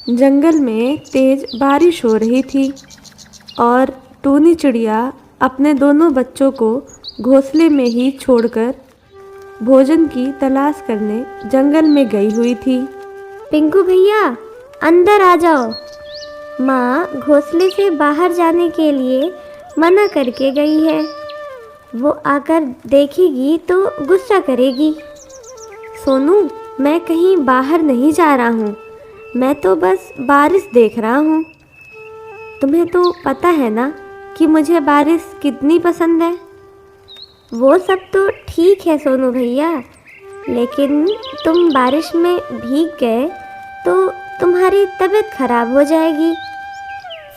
जंगल में तेज बारिश हो रही थी और टूनी चिड़िया अपने दोनों बच्चों को घोंसले में ही छोड़कर भोजन की तलाश करने जंगल में गई हुई थी। पिंकू भैया, अंदर आ जाओ। माँ घोंसले से बाहर जाने के लिए मना करके गई है। वो आकर देखेगी तो गुस्सा करेगी। सोनू, मैं कहीं बाहर नहीं जा रहा हूँ, मैं तो बस बारिश देख रहा हूँ। तुम्हें तो पता है ना कि मुझे बारिश कितनी पसंद है। वो सब तो ठीक है सोनू भैया, लेकिन तुम बारिश में भीग गए तो तुम्हारी तबीयत खराब हो जाएगी,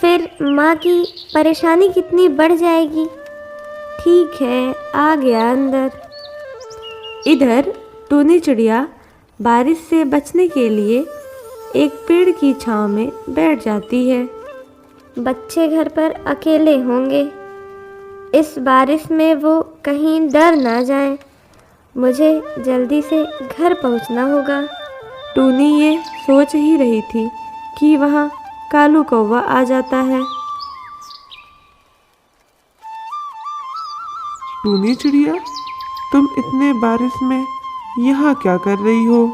फिर माँ की परेशानी कितनी बढ़ जाएगी। ठीक है, आ गया अंदर। इधर टूनी चिड़िया बारिश से बचने के लिए एक पेड़ की छांव में बैठ जाती है। बच्चे घर पर अकेले होंगे, इस बारिश में वो कहीं डर ना जाएं। मुझे जल्दी से घर पहुंचना होगा। टूनी ये सोच ही रही थी कि वहाँ कालू कौवा आ जाता है। टूनी चिड़िया, तुम इतने बारिश में यहाँ क्या कर रही हो?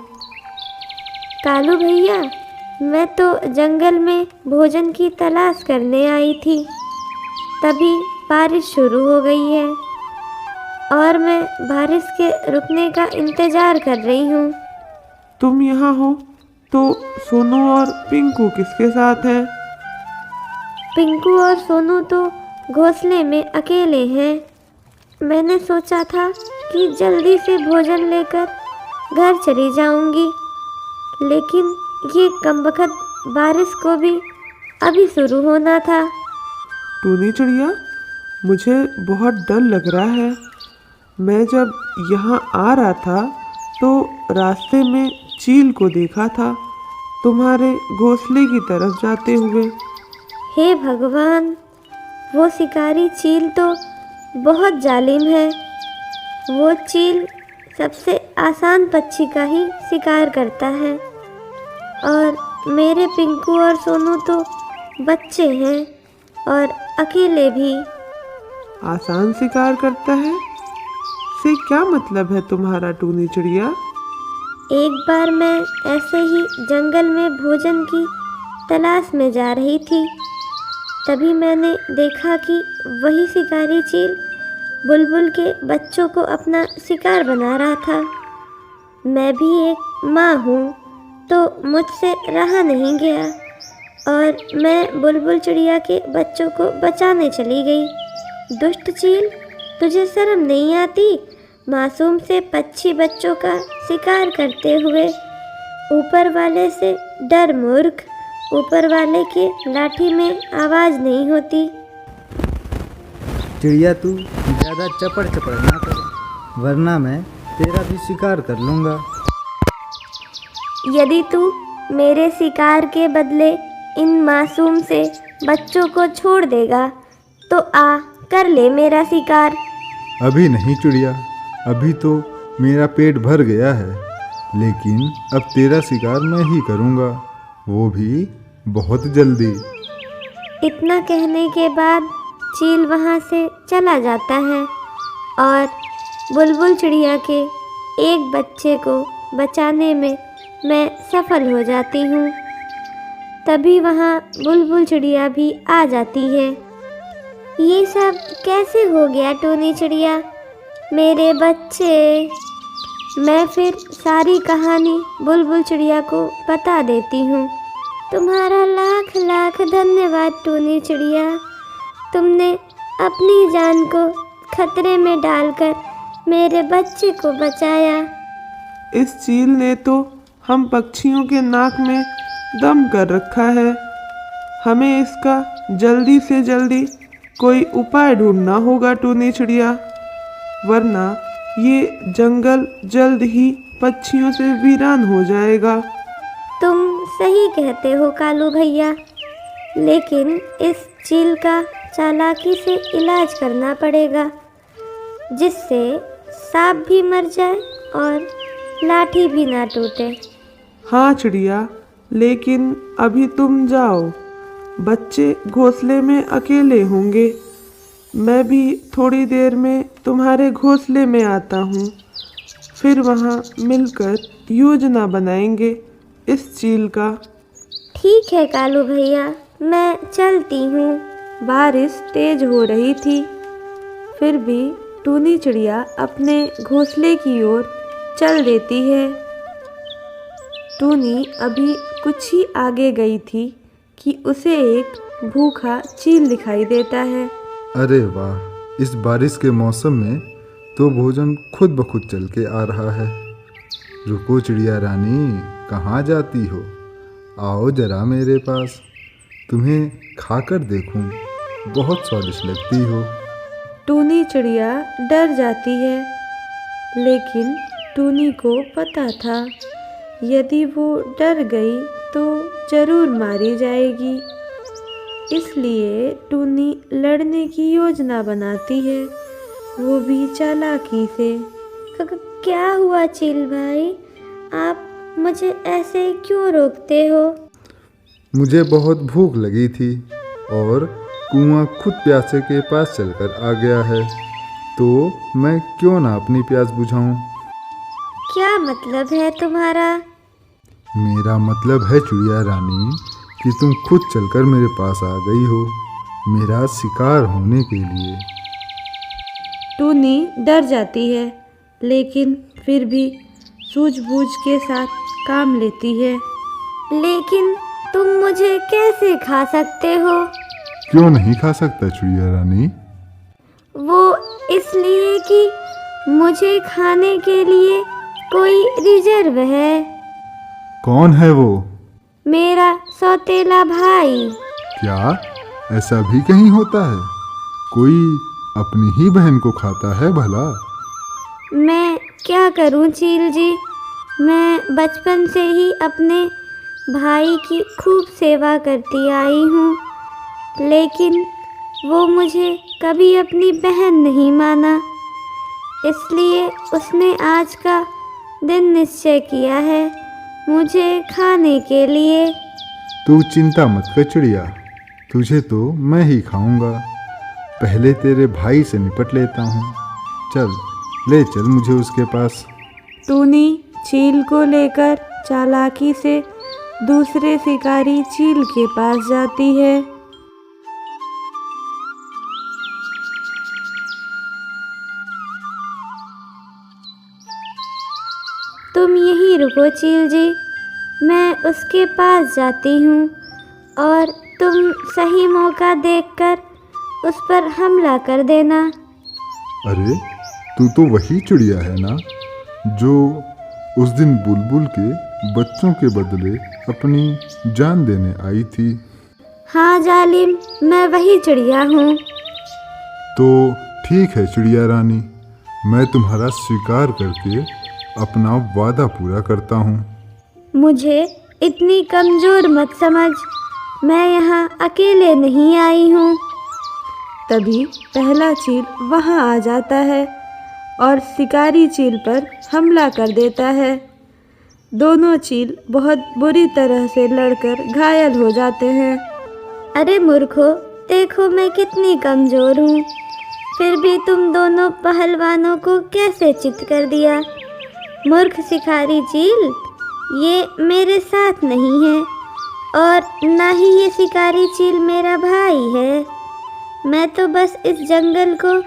कालू भैया, मैं तो जंगल में भोजन की तलाश करने आई थी, तभी बारिश शुरू हो गई है और मैं बारिश के रुकने का इंतज़ार कर रही हूँ। तुम यहाँ हो तो सोनू और पिंकू किसके साथ हैं? पिंकू और सोनू तो घोंसले में अकेले हैं। मैंने सोचा था कि जल्दी से भोजन लेकर घर चली जाऊंगी, लेकिन ये कमबख्त बारिश को भी अभी शुरू होना था। टूनी चिड़िया, मुझे बहुत डर लग रहा है। मैं जब यहाँ आ रहा था तो रास्ते में चील को देखा था, तुम्हारे घोंसले की तरफ जाते हुए। हे भगवान, वो शिकारी चील तो बहुत जालिम है। वो चील सबसे आसान पक्षी का ही शिकार करता है और मेरे पिंकू और सोनू तो बच्चे हैं और अकेले भी। आसान शिकार करता है से क्या मतलब है तुम्हारा टूनी चिड़िया? एक बार मैं ऐसे ही जंगल में भोजन की तलाश में जा रही थी, तभी मैंने देखा कि वही शिकारी चील बुलबुल के बच्चों को अपना शिकार बना रहा था। मैं भी एक माँ हूँ तो मुझसे रहा नहीं गया और मैं बुलबुल चिड़िया के बच्चों को बचाने चली गई। दुष्ट चील, तुझे शर्म नहीं आती मासूम से पक्षी बच्चों का शिकार करते हुए? ऊपर वाले से डर मूर्ख, ऊपर वाले के लाठी में आवाज़ नहीं होती। चिड़िया, तू ज़्यादा चपड़ चपड़ ना कर, वरना मैं तेरा भी शिकार कर लूँगा। यदि तू मेरे शिकार के बदले इन मासूम से बच्चों को छोड़ देगा तो आ कर ले मेरा शिकार। अभी नहीं चिड़िया, अभी तो मेरा पेट भर गया है, लेकिन अब तेरा शिकार मैं ही करूँगा, वो भी बहुत जल्दी। इतना कहने के बाद चील वहाँ से चला जाता है और बुलबुल चिड़िया के एक बच्चे को बचाने में मैं सफल हो जाती हूँ। तभी वहाँ बुलबुल चिड़िया भी आ जाती है। ये सब कैसे हो गया टूनी चिड़िया, मेरे बच्चे? मैं फिर सारी कहानी बुलबुल चिड़िया को बता देती हूँ। तुम्हारा लाख लाख धन्यवाद टूनी चिड़िया, तुमने अपनी जान को खतरे में डालकर मेरे बच्चे को बचाया। इस चील ने तो हम पक्षियों के नाक में दम कर रखा है। हमें इसका जल्दी से जल्दी कोई उपाय ढूंढना होगा टूनी चिड़िया, वरना ये जंगल जल्द ही पक्षियों से वीरान हो जाएगा। तुम सही कहते हो कालू भैया, लेकिन इस चील का चालाकी से इलाज करना पड़ेगा, जिससे सांप भी मर जाए और लाठी भी ना टूटे। हाँ चिड़िया, लेकिन अभी तुम जाओ, बच्चे घोंसले में अकेले होंगे। मैं भी थोड़ी देर में तुम्हारे घोंसले में आता हूँ, फिर वहाँ मिलकर योजना बनाएंगे इस चील का। ठीक है कालू भैया, मैं चलती हूँ। बारिश तेज हो रही थी, फिर भी टूनी चिड़िया अपने घोंसले की ओर चल देती है। टूनी अभी कुछ ही आगे गई थी कि उसे एक भूखा चील दिखाई देता है। अरे वाह, इस बारिश के मौसम में तो भोजन खुद ब खुद चल के आ रहा है। रुको चिड़िया रानी, कहाँ जाती हो? आओ जरा मेरे पास, तुम्हें खाकर देखूं, बहुत स्वादिष्ट लगती हो। टूनी चिड़िया डर जाती है, लेकिन टूनी को पता था यदि वो डर गई तो जरूर मारी जाएगी। इसलिए टूनी लड़ने की योजना बनाती है, वो भी चालाकी से। क्या हुआ चील भाई, आप मुझे ऐसे क्यों रोकते हो? मुझे बहुत भूख लगी थी और कुआं खुद प्यासे के पास चलकर आ गया है, तो मैं क्यों ना अपनी प्यास बुझाऊं। क्या मतलब है तुम्हारा? मेरा मतलब है चिड़िया रानी कि तुम खुद चलकर मेरे पास आ गई हो, मेरा शिकार होने के लिए। टूनी डर जाती है, लेकिन फिर भी सूझबूझ के साथ काम लेती है। लेकिन तुम मुझे कैसे खा सकते हो? क्यों नहीं खा सकता चिड़िया रानी? वो इसलिए कि मुझे खाने के लिए कोई रिजर्व है। कौन है वो? मेरा सौतेला भाई। क्या ऐसा भी कहीं होता है? कोई अपनी ही बहन को खाता है भला? मैं क्या करूं चील जी, मैं बचपन से ही अपने भाई की खूब सेवा करती आई हूँ, लेकिन वो मुझे कभी अपनी बहन नहीं माना। इसलिए उसने आज का दिन निश्चय किया है मुझे खाने के लिए। तू चिंता मत कर चिड़िया, तुझे तो मैं ही खाऊंगा। पहले तेरे भाई से निपट लेता हूँ। चल ले चल मुझे उसके पास। टूनी चील को लेकर चालाकी से दूसरे शिकारी चील के पास जाती है। तुम यहीं रुको चील जी, मैं उसके पास जाती हूँ और तुम सही मौका देखकर उस पर हमला कर देना। अरे तू तो वही चिड़िया है ना जो उस दिन बुलबुल के बच्चों के बदले अपनी जान देने आई थी? हाँ जालिम, मैं वही चिड़िया हूँ। तो ठीक है चिड़िया रानी, मैं तुम्हारा शिकार करके अपना वादा पूरा करता हूँ। मुझे इतनी कमज़ोर मत समझ, मैं यहाँ अकेले नहीं आई हूँ। तभी पहला चील वहां आ जाता है और शिकारी चील पर हमला कर देता है। दोनों चील बहुत बुरी तरह से लड़कर घायल हो जाते हैं। अरे मूर्खो, देखो मैं कितनी कमज़ोर हूँ, फिर भी तुम दोनों पहलवानों को कैसे चित कर दिया। मूर्ख शिकारी चील, ये मेरे साथ नहीं है और ना ही ये शिकारी चील मेरा भाई है। मैं तो बस इस जंगल को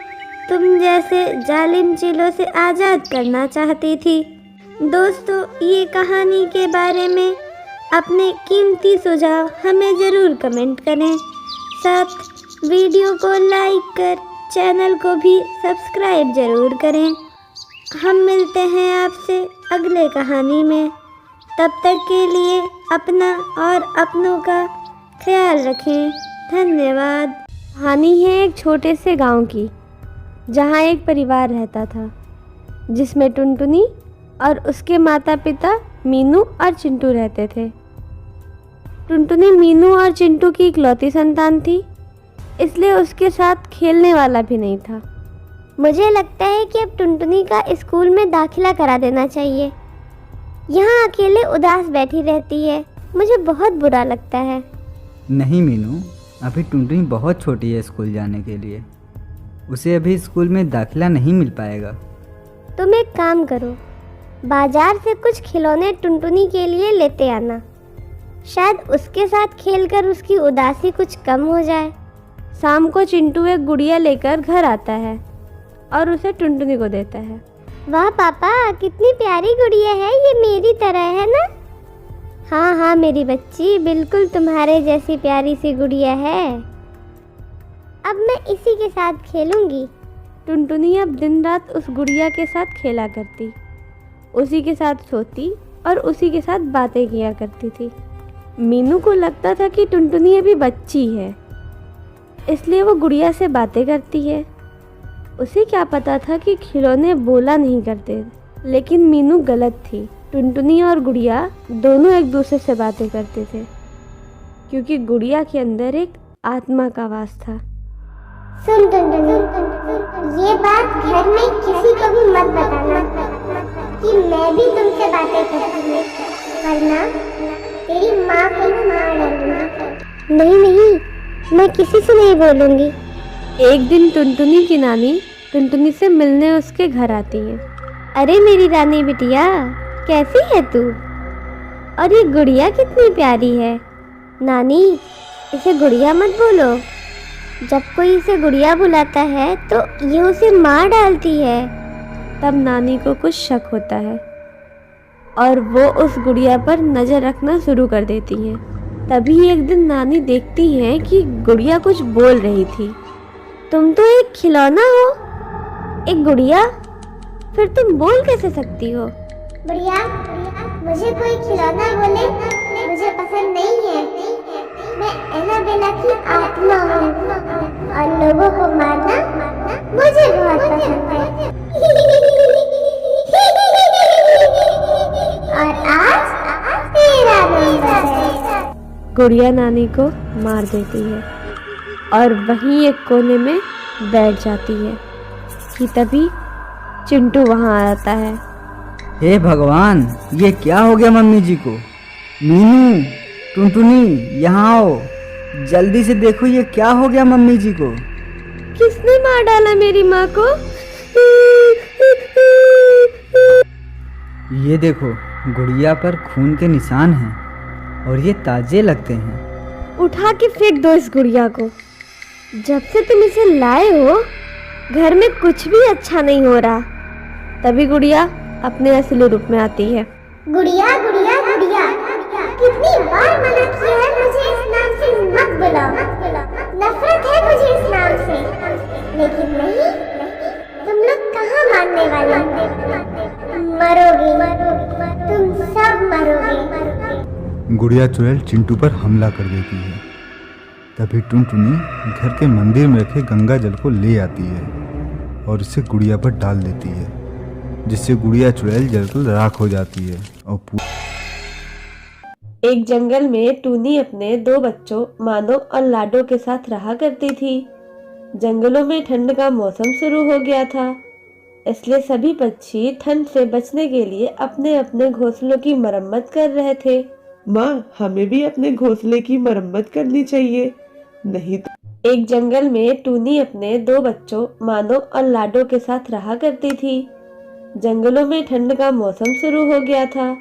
तुम जैसे जालिम चीलों से आज़ाद करना चाहती थी। दोस्तों, ये कहानी के बारे में अपने कीमती सुझाव हमें ज़रूर कमेंट करें। साथ वीडियो को लाइक कर चैनल को भी सब्सक्राइब ज़रूर करें। हम मिलते हैं आपसे अगले कहानी में। तब तक के लिए अपना और अपनों का ख्याल रखें। धन्यवाद। कहानी है एक छोटे से गांव की, जहां एक परिवार रहता था, जिसमें टुनटुनी और उसके माता पिता मीनू और चिंटू रहते थे। टुनटुनी मीनू और चिंटू की इकलौती संतान थी, इसलिए उसके साथ खेलने वाला भी नहीं था। मुझे लगता है कि अब टुनटुनी का स्कूल में दाखिला करा देना चाहिए। यहाँ अकेले उदास बैठी रहती है, मुझे बहुत बुरा लगता है। नहीं मीनू, अभी टुनटुनी बहुत छोटी है स्कूल जाने के लिए। उसे अभी स्कूल में दाखिला नहीं मिल पाएगा। तुम एक काम करो, बाजार से कुछ खिलौने टुनटुनी के लिए लेते आना। शायद उसके साथ खेलकर उसकी उदासी कुछ कम हो जाए। शाम को चिंटू एक गुड़िया लेकर घर आता है और उसे टुनटुनी को देता है। वाह पापा, कितनी प्यारी गुड़िया है, ये मेरी तरह है ना? हाँ हाँ मेरी बच्ची, बिल्कुल तुम्हारे जैसी प्यारी सी गुड़िया है। अब मैं इसी के साथ खेलूंगी। टुनटुनी अब दिन रात उस गुड़िया के साथ खेला करती, उसी के साथ सोती और उसी के साथ बातें किया करती थी। मीनू को लगता था कि टुनटुनी अभी बच्ची है, इसलिए वो गुड़िया से बातें करती है। उसे क्या पता था कि खिलौने बोला नहीं करते, लेकिन मीनू गलत थी। टुनटुनी और गुड़िया दोनों एक दूसरे से बातें करते थे, क्योंकि गुड़िया के अंदर एक आत्मा का वास था। सुन टुनटुनी, ये बात घर में किसी को भी मत बताना कि मैं भी तुमसे बातें करती हूँ, वरना तेरी माँ को मार डालूंगी। नहीं नहीं, मैं किसी से नहीं बोलूँगी। एक दिन टुनटुनी की नानी टुनटुनी से मिलने उसके घर आती है। अरे मेरी रानी बिटिया, कैसी है तू? और ये गुड़िया कितनी प्यारी है। नानी, इसे गुड़िया मत बोलो। जब कोई इसे गुड़िया बुलाता है तो ये उसे मार डालती है। तब नानी को कुछ शक होता है और वो उस गुड़िया पर नज़र रखना शुरू कर देती हैं। तभी एक दिन नानी देखती हैं कि गुड़िया कुछ बोल रही थी। तुम तो एक खिलौना हो, एक गुड़िया, फिर तुम बोल कैसे सकती हो? बुढ़िया, मुझे कोई खिलौना बोले मुझे पसंद नहीं है। मैं एनाबेला की आत्मा हूँ और लोगों को मारना मुझे बहुत पसंद है। और आज तेरा नंबर है। गुड़िया नानी को मार देती है और वहीं एक कोने में बैठ जाती है कि तभी चिंटू वहाँ आता है। हे भगवान, ये क्या हो गया मम्मी जी को? मीनू, टुनटुनी, यहाँ आओ, जल्दी से देखो ये क्या हो गया मम्मी जी को। किसने मार डाला मेरी माँ को? ये देखो, गुड़िया पर खून के निशान हैं और ये ताजे लगते हैं। उठा के फेंक दो इस गुड़िया को। जब से तुम इसे लाए हो, घर में कुछ भी अच्छा नहीं हो रहा। तभी गुड़िया अपने असली रूप में आती है। गुड़िया गुड़िया गुड़िया, कितनी बार मना किया है मुझे इस नाम से मत बुलाओ। नफरत है मुझे इस नाम से, लेकिन नहीं, तुम लोग कहाँ मानने वाले? मरोगे, तुम सब मरोगे। गुड़िया चुड़ैल चिंटू पर हमला कर देती है। तभी टुनटुनी घर के मंदिर में रखे गंगा जल को ले आती है और इसे गुड़िया पर डाल देती है, जिससे गुड़िया चुड़ैल जलकर राख हो जाती है। और एक जंगल में टूनी अपने 2 बच्चों मानो और लाडो के साथ रहा करती थी। जंगलों में ठंड का मौसम शुरू हो गया था, इसलिए सभी पक्षी ठंड से बचने के लिए अपने अपने घोंसलों की मरम्मत कर रहे थे। माँ, हमें भी अपने घोंसले की मरम्मत करनी चाहिए, नहीं तो। एक जंगल में टूनी अपने 2 बच्चों मानो और लाडो के साथ रहा करती थी। जंगलों में ठंड का मौसम शुरू हो गया था,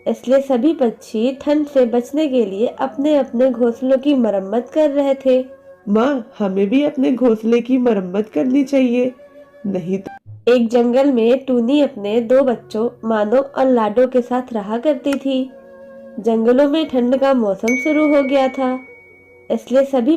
इसलिए सभी पक्षी ठंड से बचने के लिए अपने अपने घोंसलों की मरम्मत कर रहे थे। माँ, हमें भी अपने घोंसले की मरम्मत करनी चाहिए, नहीं तो। एक जंगल में टूनी अपने 2 बच्चों मानो और लाडो के साथ रहा करती थी। जंगलों में ठंड का मौसम शुरू हो गया था, इसलिए सभी